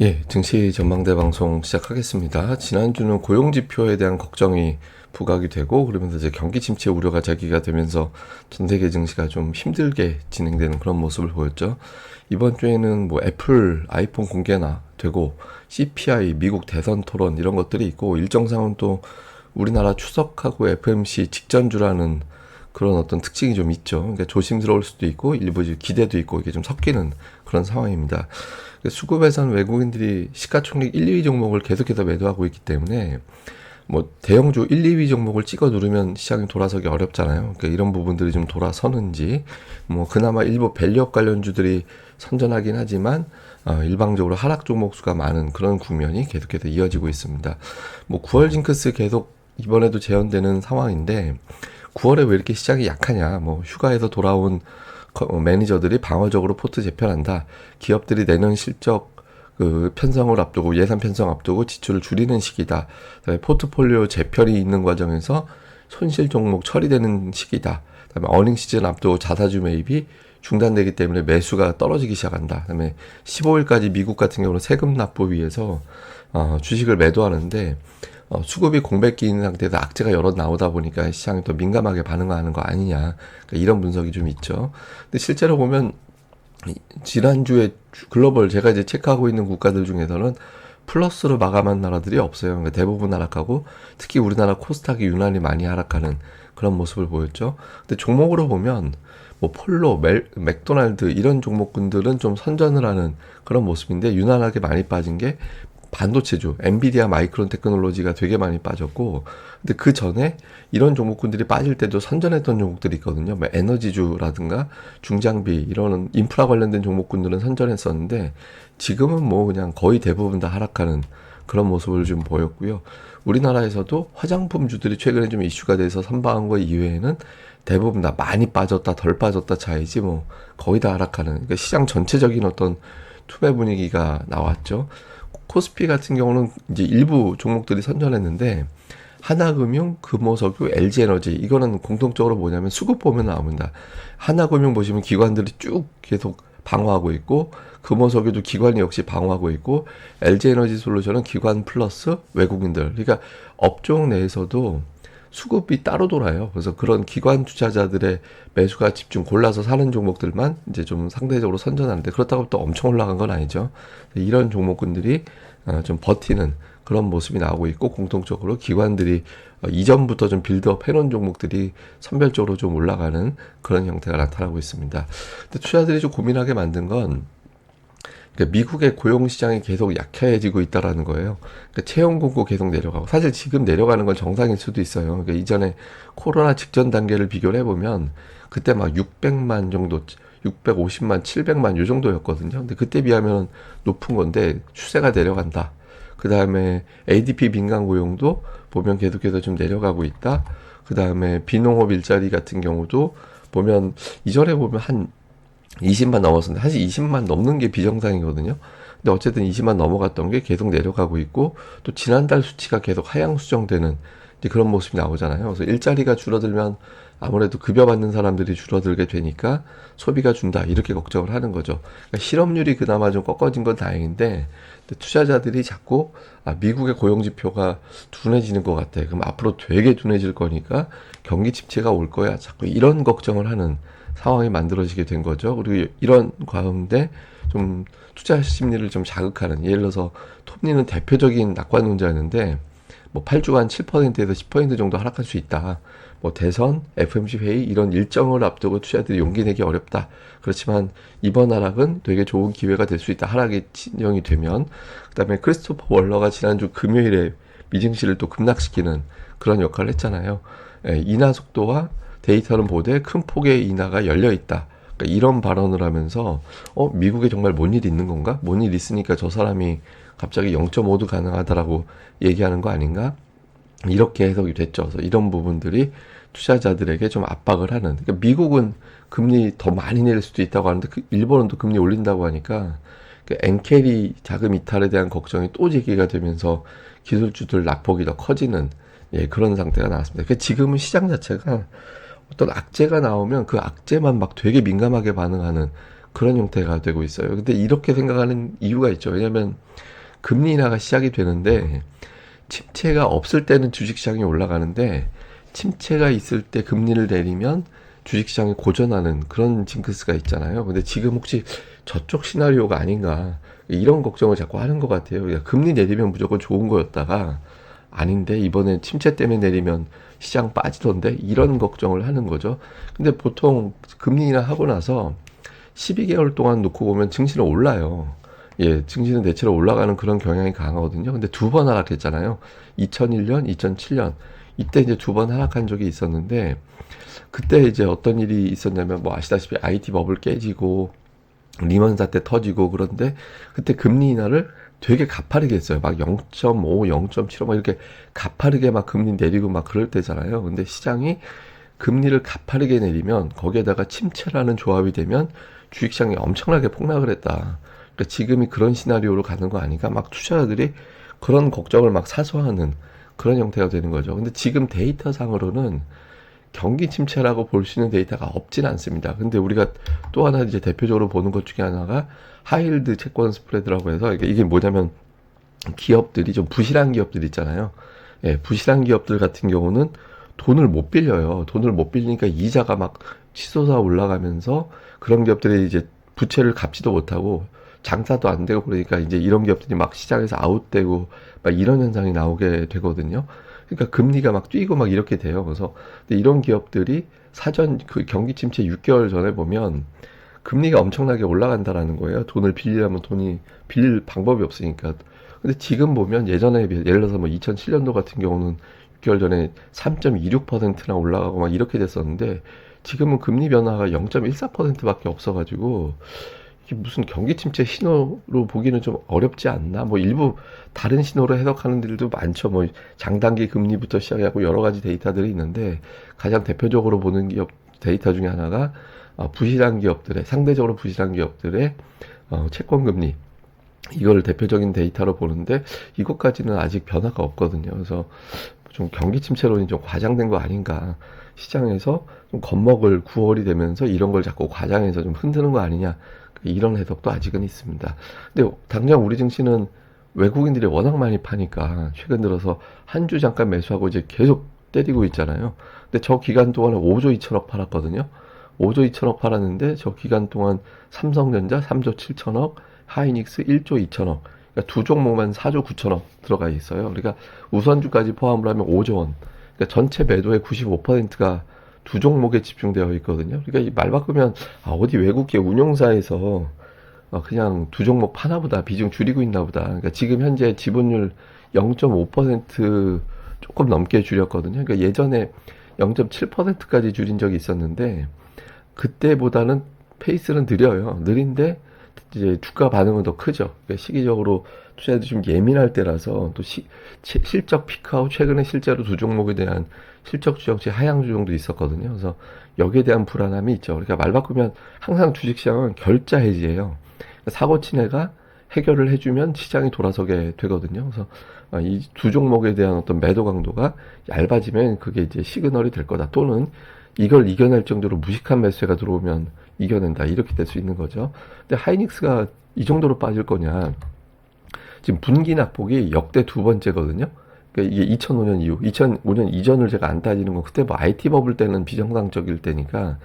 예, 증시 전망대 방송 시작하겠습니다. 지난주는 고용지표에 대한 걱정이 부각이 되고, 그러면서 이제 경기 침체 우려가 제기가 되면서 전 세계 증시가 좀 힘들게 진행되는 그런 모습을 보였죠. 이번 주에는 뭐 애플 아이폰 공개나 되고, CPI, 미국 대선 토론 이런 것들이 있고, 일정상은 또 우리나라 추석하고 FMC 직전주라는 그런 어떤 특징이 좀 있죠. 그러니까 조심스러울 수도 있고, 일부 기대도 있고, 이게 좀 섞이는 그런 상황입니다. 수급에서는 외국인들이 시가총액 1, 2위 종목을 계속해서 매도하고 있기 때문에 뭐 대형주 1, 2위 종목을 찍어 누르면 시장이 돌아서기 어렵잖아요. 그러니까 이런 부분들이 좀 돌아서는지 뭐 그나마 일부 밸류업 관련주들이 선전하긴 하지만 일방적으로 하락 종목 수가 많은 그런 국면이 계속해서 이어지고 있습니다. 뭐 9월 징크스 계속 이번에도 재현되는 상황인데 9월에 왜 이렇게 시장이 약하냐? 뭐 휴가에서 돌아온 매니저들이 방어적으로 포트 재편한다. 기업들이 내년 실적 편성을 앞두고 예산 편성 앞두고 지출을 줄이는 시기다. 그다음에 포트폴리오 재편이 있는 과정에서 손실 종목 처리되는 시기다. 그다음에 어닝 시즌 앞두고 자사주 매입이 중단되기 때문에 매수가 떨어지기 시작한다. 그다음에 15일까지 미국 같은 경우는 세금 납부 위해서 주식을 매도하는데 수급이 공백기 있는 상태에서 악재가 여러 나오다 보니까 시장이 더 민감하게 반응하는 거 아니냐. 그러니까 이런 분석이 좀 있죠. 근데 실제로 보면 지난주에 글로벌 제가 이제 체크하고 있는 국가들 중에서는 플러스로 마감한 나라들이 없어요. 그러니까 대부분 하락하고 특히 우리나라 코스닥이 유난히 많이 하락하는 그런 모습을 보였죠. 근데 종목으로 보면 뭐 폴로, 맥도날드 이런 종목군들은 좀 선전을 하는 그런 모습인데 유난하게 많이 빠진 게 반도체주, 엔비디아 마이크론 테크놀로지가 되게 많이 빠졌고, 근데 그 전에 이런 종목군들이 빠질 때도 선전했던 종목들이 있거든요. 뭐 에너지주라든가 중장비 이런 인프라 관련된 종목군들은 선전했었는데 지금은 뭐 그냥 거의 대부분 다 하락하는 그런 모습을 좀 보였고요. 우리나라에서도 화장품주들이 최근에 좀 이슈가 돼서 선방한 거 이외에는 대부분 다 많이 빠졌다, 덜 빠졌다 차이지 뭐 거의 다 하락하는. 그러니까 시장 전체적인 어떤 투매 분위기가 나왔죠. 코스피 같은 경우는 이제 일부 종목들이 선전했는데 하나금융, 금호석유, LG에너지 이거는 공통적으로 뭐냐면 수급 보면 나옵니다. 하나금융 보시면 기관들이 쭉 계속 방어하고 있고 금호석유도 기관이 역시 방어하고 있고 LG에너지 솔루션은 기관 플러스 외국인들. 그러니까 업종 내에서도 수급이 따로 돌아요. 그래서 그런 기관 투자자들의 매수가 집중 골라서 사는 종목들만 이제 좀 상대적으로 선전하는데 그렇다고 또 엄청 올라간 건 아니죠. 이런 종목군들이 좀 버티는 그런 모습이 나오고 있고 공통적으로 기관들이 이전부터 좀 빌드업 해놓은 종목들이 선별적으로 좀 올라가는 그런 형태가 나타나고 있습니다. 근데 투자들이 좀 고민하게 만든 건 그러니까 미국의 고용 시장이 계속 약해지고 있다라는 거예요. 그러니까 채용 공고 계속 내려가고 사실 지금 내려가는 건 정상일 수도 있어요. 그러니까 이전에 코로나 직전 단계를 비교를 해보면 그때 막 600만 정도, 650만, 700만 요 정도였거든요. 근데 그때 비하면 높은 건데 추세가 내려간다. 그 다음에 ADP 민간 고용도 보면 계속해서 좀 내려가고 있다. 그 다음에 비농업 일자리 같은 경우도 보면 이전에 보면 한 20만 넘었었는데 사실 20만 넘는 게 비정상이거든요. 근데 어쨌든 20만 넘어갔던 게 계속 내려가고 있고 또 지난달 수치가 계속 하향 수정되는 이제 그런 모습이 나오잖아요. 그래서 일자리가 줄어들면 아무래도 급여 받는 사람들이 줄어들게 되니까 소비가 준다 이렇게 걱정을 하는 거죠. 그러니까 실업률이 그나마 좀 꺾어진 건 다행인데 투자자들이 자꾸 미국의 고용 지표가 둔해지는 것 같아. 그럼 앞으로 되게 둔해질 거니까 경기 침체가 올 거야. 자꾸 이런 걱정을 하는 상황이 만들어지게 된 거죠. 그리고 이런 가운데 좀 투자 심리를 좀 자극하는 예를 들어서 톱니는 대표적인 낙관론자였는데 뭐 8주간 7%에서 10% 정도 하락할 수 있다. 뭐 대선, FMC 회의 이런 일정을 앞두고 투자들이 용기 내기 어렵다. 그렇지만 이번 하락은 되게 좋은 기회가 될 수 있다. 하락이 진정이 되면. 그다음에 크리스토퍼 월러가 지난주 금요일에 미증시를 또 급락시키는 그런 역할을 했잖아요. 인하 속도와 데이터는 보되 큰 폭의 인하가 열려 있다. 그러니까 이런 발언을 하면서 미국에 정말 뭔 일 있는 건가? 뭔 일 있으니까 저 사람이 갑자기 0.5도 가능하다라고 얘기하는 거 아닌가? 이렇게 해석이 됐죠. 그래서 이런 부분들이 투자자들에게 좀 압박을 하는. 그러니까 미국은 금리 더 많이 내릴 수도 있다고 하는데 일본은 또 금리 올린다고 하니까 엔캐리 자금 이탈에 대한 걱정이 또 제기가 되면서 기술주들 낙폭이 더 커지는 그런 상태가 나왔습니다. 그러니까 지금은 시장 자체가 어떤 악재가 나오면 그 악재만 막 되게 민감하게 반응하는 그런 형태가 되고 있어요. 근데 이렇게 생각하는 이유가 있죠. 왜냐면 금리 인하가 시작이 되는데 침체가 없을 때는 주식시장이 올라가는데 침체가 있을 때 금리를 내리면 주식시장이 고전하는 그런 징크스가 있잖아요. 근데 지금 혹시 저쪽 시나리오가 아닌가 이런 걱정을 자꾸 하는 것 같아요. 그러니까 금리 내리면 무조건 좋은 거였다가 아닌데 이번엔 침체 때문에 내리면 시장 빠지던데 이런 걱정을 하는 거죠. 근데 보통 금리 인하 하고 나서 12개월 동안 놓고 보면 증시는 올라요. 예, 증시는 대체로 올라가는 그런 경향이 강하거든요. 근데 두 번 하락했잖아요. 2001년, 2007년. 이때 이제 두 번 하락한 적이 있었는데, 그때 이제 어떤 일이 있었냐면, 뭐 아시다시피 IT 버블 깨지고, 리먼 사태 터지고, 그런데 그때 금리 인하를 되게 가파르게 했어요. 막 0.5, 0.75, 막 이렇게 가파르게 막 금리 내리고 막 그럴 때잖아요. 근데 시장이 금리를 가파르게 내리면, 거기에다가 침체라는 조합이 되면, 주식시장이 엄청나게 폭락을 했다. 그러니까 지금이 그런 시나리오로 가는 거 아닌가? 막 투자자들이 그런 걱정을 막 사소하는 그런 형태가 되는 거죠. 근데 지금 데이터상으로는 경기 침체라고 볼 수 있는 데이터가 없진 않습니다. 근데 우리가 또 하나 이제 대표적으로 보는 것 중에 하나가 하이힐드 채권 스프레드라고 해서 이게 뭐냐면 기업들이 좀 부실한 기업들 있잖아요. 예, 부실한 기업들 같은 경우는 돈을 못 빌려요. 돈을 못 빌리니까 이자가 막 치솟아 올라가면서 그런 기업들이 이제 부채를 갚지도 못하고 장사도 안 되고 그러니까 이제 이런 기업들이 막 시장에서 아웃되고 막 이런 현상이 나오게 되거든요. 그러니까 금리가 막 뛰고 막 이렇게 돼요. 그래서 근데 이런 기업들이 사전 그 경기 침체 6개월 전에 보면 금리가 엄청나게 올라간다라는 거예요. 돈을 빌리려면 돈이 빌릴 방법이 없으니까. 근데 지금 보면 예전에 비해 예를 들어서 뭐 2007년도 같은 경우는 6개월 전에 3.26%나 올라가고 막 이렇게 됐었는데 지금은 금리 변화가 0.14%밖에 없어가지고 이게 무슨 경기 침체 신호로 보기는 좀 어렵지 않나? 뭐 일부 다른 신호로 해석하는 데들도 많죠. 뭐 장단기 금리부터 시작하고 여러 가지 데이터들이 있는데 가장 대표적으로 보는 기업 데이터 중에 하나가 부실한 기업들의 상대적으로 부실한 기업들의 채권 금리 이걸 대표적인 데이터로 보는데 이것까지는 아직 변화가 없거든요. 그래서 좀 경기 침체론이 좀 과장된 거 아닌가. 시장에서 좀 겁먹을 9월이 되면서 이런 걸 자꾸 과장해서 좀 흔드는 거 아니냐. 이런 해석도 아직은 있습니다. 근데 당장 우리 증시는 외국인들이 워낙 많이 파니까 최근 들어서 한 주 잠깐 매수하고 이제 계속 때리고 있잖아요. 근데 저 기간 동안에 5조 2천억 팔았거든요. 5조 2천억 팔았는데 저 기간 동안 삼성전자 3조 7천억, 하이닉스 1조 2천억. 그러니까 두 종목만 4조 9천억 들어가 있어요. 그러니까 우선주까지 포함을 하면 5조 원. 그러니까 전체 매도의 95%가 두 종목에 집중되어 있거든요. 그러니까 이 말 바꾸면 어디 외국계 운용사에서 그냥 두 종목 파나 보다 비중 줄이고 있나 보다. 그러니까 지금 현재 지분율 0.5% 조금 넘게 줄였거든요. 그러니까 예전에 0.7%까지 줄인 적이 있었는데 그때보다는 페이스는 느려요. 느린데 이제 주가 반응은 더 크죠. 그러니까 시기적으로 투자자들이 좀 예민할 때라서 또 실적 피크아웃 최근에 실제로 두 종목에 대한 실적 주정치 하향 조정도 있었거든요. 그래서 여기에 대한 불안함이 있죠. 그러니까 말 바꾸면 항상 주식시장은 결자 해지예요. 사고 친 애가 해결을 해주면 시장이 돌아서게 되거든요. 그래서 이 두 종목에 대한 어떤 매도 강도가 얇아지면 그게 이제 시그널이 될 거다. 또는 이걸 이겨낼 정도로 무식한 매수세가 들어오면 이겨낸다. 이렇게 될 수 있는 거죠. 근데 하이닉스가 이 정도로 빠질 거냐. 지금 분기 낙폭이 역대 두 번째거든요. 그러니까 이게 2005년 이후, 2005년 이전을 제가 안 따지는 건 그때 뭐 IT 버블 때는 비정상적일 때니까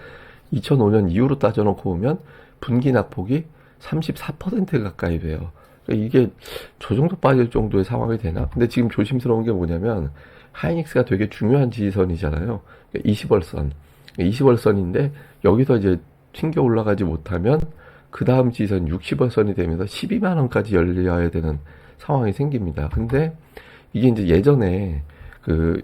2005년 이후로 따져놓고 보면 분기 낙폭이 34% 가까이 돼요. 그러니까 이게 저 정도 빠질 정도의 상황이 되나? 근데 지금 조심스러운 게 뭐냐면 하이닉스가 되게 중요한 지지선이잖아요. 그러니까 20월선. 20월선인데 여기서 이제 튕겨 올라가지 못하면 그 다음 지선 60월선이 되면서 12만 원까지 열려야 되는 상황이 생깁니다. 근데 이게 이제 예전에 그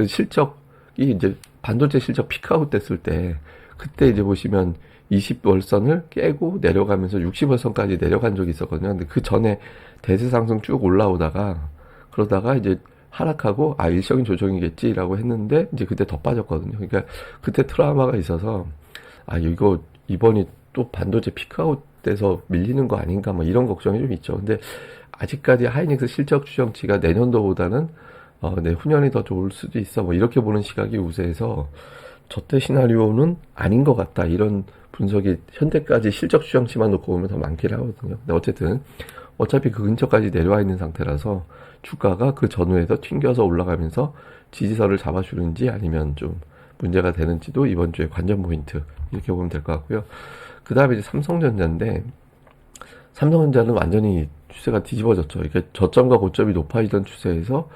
실적이 이제 반도체 실적 피크아웃 됐을 때 그때 이제 보시면 20월선을 깨고 내려가면서 60월선까지 내려간 적이 있었거든요. 근데 그 전에 대세 상승 쭉 올라오다가 그러다가 이제 하락하고 일시적인 조정이겠지라고 했는데 이제 그때 더 빠졌거든요. 그러니까 그때 트라우마가 있어서 이거 이번이 또 반도체 피크아웃 돼서 밀리는 거 아닌가 뭐 이런 걱정이 좀 있죠. 근데 아직까지 하이닉스 실적 추정치가 내년도보다는 내후년이 더 좋을 수도 있어 뭐 이렇게 보는 시각이 우세해서 저때 시나리오는 아닌 것 같다 이런 분석이 현재까지 실적 추정치만 놓고 보면 더 많긴 하거든요. 근데 어쨌든 어차피 그 근처까지 내려와 있는 상태라서 주가가 그 전후에서 튕겨서 올라가면서 지지선을 잡아주는지 아니면 좀 문제가 되는지도 이번 주에 관전 포인트 이렇게 보면 될 것 같고요. 그 다음에 이제 삼성전자인데 삼성전자는 완전히 추세가 뒤집어졌죠. 이게 저점과 고점이 높아지던 추세에서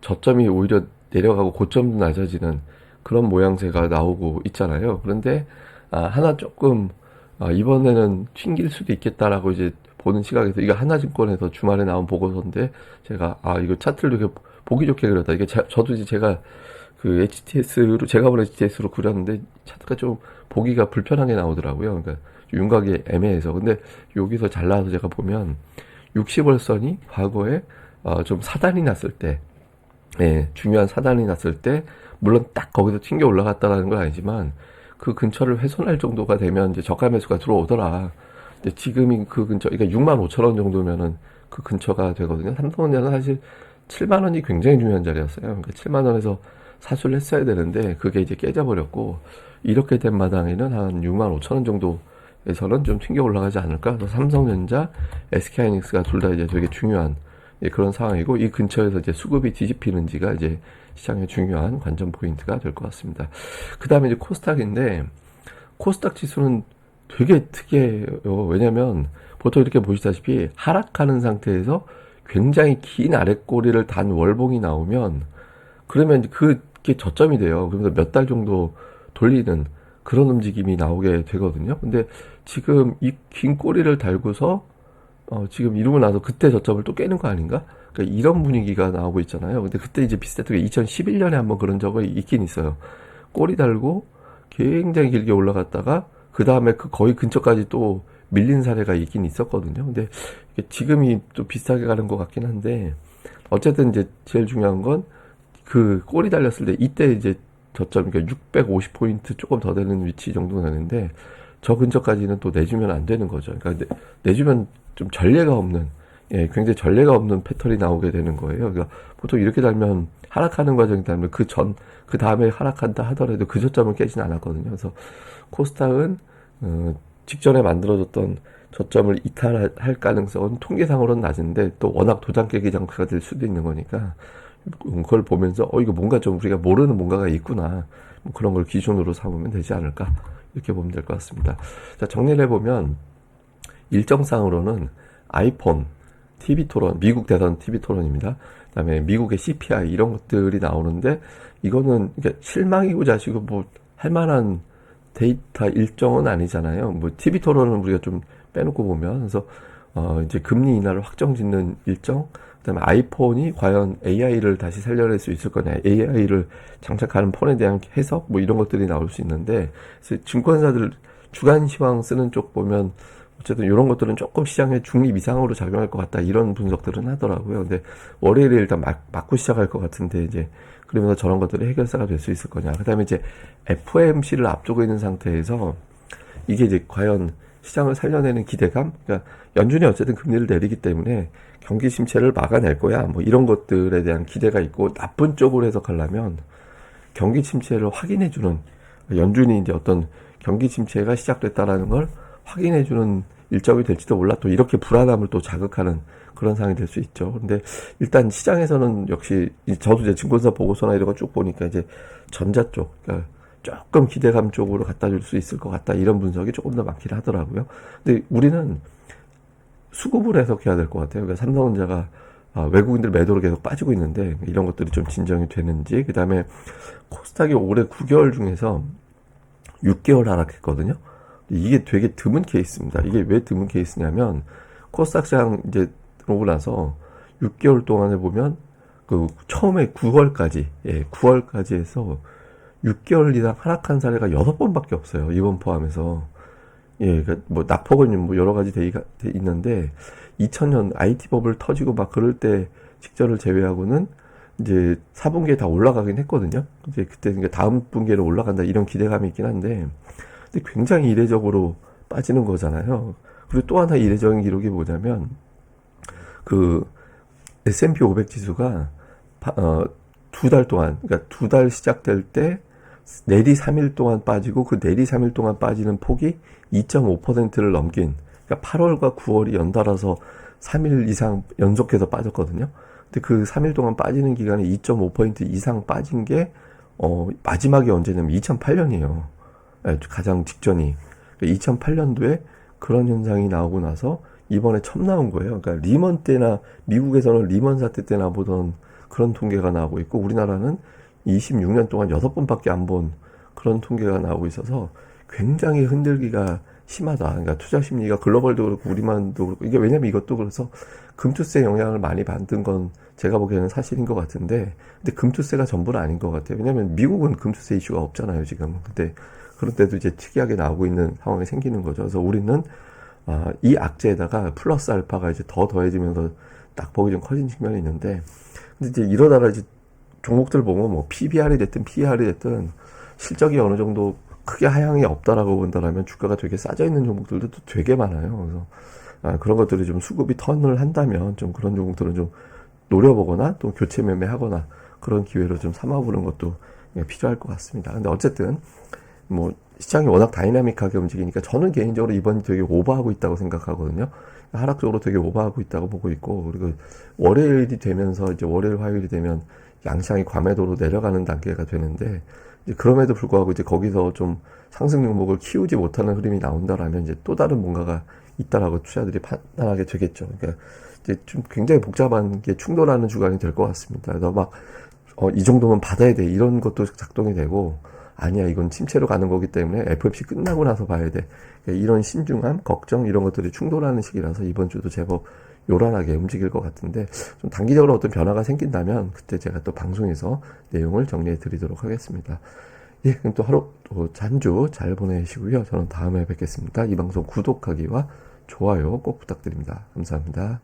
저점이 오히려 내려가고 고점도 낮아지는 그런 모양새가 나오고 있잖아요. 그런데 하나 조금 이번에는 튕길 수도 있겠다라고 이제 보는 시각에서 이거 하나증권에서 주말에 나온 보고서인데 제가 이거 차트를 이렇게 보기 좋게 그렸다. 이게 저도 이제 제가 그 HTS로 제가 본 HTS로 그렸는데 차트가 좀 보기가 불편하게 나오더라고요. 그러니까 윤곽이 애매해서. 근데 여기서 잘 나와서 제가 보면 60월선이 과거에 좀 사단이 났을 때, 중요한 사단이 났을 때 물론 딱 거기서 튕겨 올라갔다라는 건 아니지만 그 근처를 훼손할 정도가 되면 이제 저가 매수가 들어오더라. 근데 지금이 그 근처, 그러니까 6만 5천 원 정도면은 그 근처가 되거든요. 삼성전자는 사실 7만 원이 굉장히 중요한 자리였어요. 그러니까 7만 원에서 사수를 했어야 되는데 그게 이제 깨져버렸고 이렇게 된 마당에는 한 6만 5천 원 정도에서는 좀 튕겨 올라가지 않을까. 그래서 삼성전자, SK하이닉스가 둘 다 이제 되게 중요한 그런 상황이고 이 근처에서 이제 수급이 뒤집히는지가 이제 시장의 중요한 관전 포인트가 될 것 같습니다. 그 다음에 이제 코스닥인데 코스닥 지수는 되게 특이해요. 왜냐면 보통 이렇게 보시다시피 하락하는 상태에서 굉장히 긴 아랫꼬리를 단 월봉이 나오면 그러면 그게 저점이 돼요. 그러면서 몇 달 정도 돌리는 그런 움직임이 나오게 되거든요. 근데 지금 이 긴 꼬리를 달고서 지금 이러고 나서 그때 저점을 또 깨는 거 아닌가? 그러니까 이런 분위기가 나오고 있잖아요. 근데 그때 이제 비슷했던 게 2011년에 한번 그런 적이 있긴 있어요. 꼬리 달고 굉장히 길게 올라갔다가 그 다음에 그 거의 근처까지 또 밀린 사례가 있긴 있었거든요. 근데 지금이 또 비슷하게 가는 것 같긴 한데 어쨌든 이제 제일 중요한 건 그 꼬리 달렸을 때 이때 이제 저점 그러니까 650포인트 조금 더 되는 위치 정도 되는데 저 근처까지는 또 내주면 안 되는 거죠. 그러니까 내주면 좀 전례가 없는 굉장히 전례가 없는 패턴이 나오게 되는 거예요. 그러니까 보통 이렇게 달면 하락하는 과정이 달면 그 다음에 하락한다 하더라도 그 저점을 깨진 않았거든요. 그래서 코스닥은 직전에 만들어졌던 저점을 이탈할 가능성은 통계상으로는 낮은데 또 워낙 도장 깨기 장소가 될 수도 있는 거니까 그걸 보면서 이거 뭔가 좀 우리가 모르는 뭔가가 있구나 뭐 그런 걸 기준으로 삼으면 되지 않을까 이렇게 보면 될 것 같습니다. 자, 정리를 해보면 일정상으로는 아이폰, TV토론, 미국 대선 TV토론입니다. 그 다음에 미국의 CPI 이런 것들이 나오는데 이거는 그러니까 실망이고 자시고 뭐 할만한 데이터 일정은 아니잖아요. 뭐 TV토론은 우리가 좀 빼놓고 보면 그래서 이제 금리 인하를 확정짓는 일정, 그다음에 아이폰이 과연 AI를 다시 살려낼 수 있을 거냐, AI를 장착하는 폰에 대한 해석 뭐 이런 것들이 나올 수 있는데 그래서 증권사들 주간 시황 쓰는 쪽 보면 어쨌든 이런 것들은 조금 시장에 중립 이상으로 작용할 것 같다 이런 분석들은 하더라고요. 근데 월요일에 일단 맞고 시작할 것 같은데 이제 그러면서 저런 것들이 해결사가 될 수 있을 거냐. 그다음에 이제 FOMC를 앞두고 있는 상태에서 이게 이제 과연 시장을 살려내는 기대감, 그러니까 연준이 어쨌든 금리를 내리기 때문에 경기 침체를 막아낼 거야. 뭐 이런 것들에 대한 기대가 있고 나쁜 쪽으로 해석하려면 경기 침체를 확인해주는 연준이 이제 어떤 경기 침체가 시작됐다라는 걸 확인해주는 일정이 될지도 몰라. 또 이렇게 불안함을 또 자극하는 그런 상황이 될 수 있죠. 근데 일단 시장에서는 역시 저도 이제 증권사 보고서나 이런 거 쭉 보니까 이제 전자 쪽, 그러니까 조금 기대감 쪽으로 갖다 줄 수 있을 것 같다 이런 분석이 조금 더 많긴 하더라고요. 근데 우리는 수급을 해석해야 될 것 같아요. 그러니까 삼성전자가 외국인들 매도로 계속 빠지고 있는데 이런 것들이 좀 진정이 되는지. 그 다음에 코스닥이 올해 9개월 중에서 6개월 하락했거든요. 이게 되게 드문 케이스입니다. 이게 왜 드문 케이스냐면 코스닥 시장 이제 들어오고 나서 6개월 동안에 보면 그 처음에 9월까지 해서 6개월 이상 하락한 사례가 6번밖에 없어요. 이번 포함해서. 그러니까 뭐 낙폭은 뭐 여러 가지 돼 있는데 2000년 IT 버블 터지고 막 그럴 때 직전을 제외하고는 이제 4분기에 다 올라가긴 했거든요. 이제 그때 그러니까 다음 분기에는 올라간다 이런 기대감이 있긴 한데 근데 굉장히 이례적으로 빠지는 거잖아요. 그리고 또 하나 이례적인 기록이 뭐냐면 그 S&P 500 지수가 2달 동안, 그러니까 2달 시작될 때 내리 3일 동안 빠지고 그 내리 3일 동안 빠지는 폭이 2.5%를 넘긴, 그러니까 8월과 9월이 연달아서 3일 이상 연속해서 빠졌거든요. 근데 그 3일 동안 빠지는 기간에 2.5% 이상 빠진 게 마지막이 언제냐면 2008년이에요. 가장 직전이. 2008년도에 그런 현상이 나오고 나서 이번에 처음 나온 거예요. 그러니까 리먼 때나 미국에서는 리먼 사태 때나 보던 그런 통계가 나오고 있고, 우리나라는 26년 동안 6번밖에 안 본 그런 통계가 나오고 있어서 굉장히 흔들기가 심하다. 그러니까 투자 심리가 글로벌도 그렇고 우리만도 그렇고, 이게 왜냐면 이것도 그래서 금투세 영향을 많이 받은 건 제가 보기에는 사실인 것 같은데, 근데 금투세가 전부는 아닌 것 같아요. 왜냐면 미국은 금투세 이슈가 없잖아요, 지금. 근데 그런 때도 이제 특이하게 나오고 있는 상황이 생기는 거죠. 그래서 우리는 이 악재에다가 플러스 알파가 이제 더 더해지면서 낙폭이 좀 커진 측면이 있는데, 근데 이제 이러다가 이제 종목들 보면 뭐 PBR이 됐든 PER이 됐든 실적이 어느 정도 크게 하향이 없다라고 본다라면 주가가 되게 싸져 있는 종목들도 또 되게 많아요. 그래서 그런 것들이 좀 수급이 턴을 한다면 좀 그런 종목들은 좀 노려보거나 또 교체 매매하거나 그런 기회로 좀 삼아보는 것도 필요할 것 같습니다. 근데 어쨌든 뭐 시장이 워낙 다이나믹하게 움직이니까 저는 개인적으로 이번이 되게 오버하고 있다고 생각하거든요. 하락적으로 되게 오버하고 있다고 보고 있고, 그리고 월요일이 되면서 이제 월요일 화요일이 되면 양시장이 과매도로 내려가는 단계가 되는데, 이제 그럼에도 불구하고 이제 거기서 좀 상승 종목을 키우지 못하는 흐름이 나온다라면 이제 또 다른 뭔가가 있다라고 투자들이 판단하게 되겠죠. 그러니까 이제 좀 굉장히 복잡한 게 충돌하는 주간이 될 것 같습니다. 그래서 막 이 정도면 받아야 돼 이런 것도 작동이 되고, 아니야 이건 침체로 가는 거기 때문에 FOMC 끝나고 나서 봐야 돼, 그러니까 이런 신중함, 걱정 이런 것들이 충돌하는 시기라서 이번 주도 제법 요란하게 움직일 것 같은데, 좀 단기적으로 어떤 변화가 생긴다면 그때 제가 또 방송에서 내용을 정리해 드리도록 하겠습니다. 예, 그럼 또 하루 한 주 잘 보내시고요. 저는 다음에 뵙겠습니다. 이 방송 구독하기와 좋아요 꼭 부탁드립니다. 감사합니다.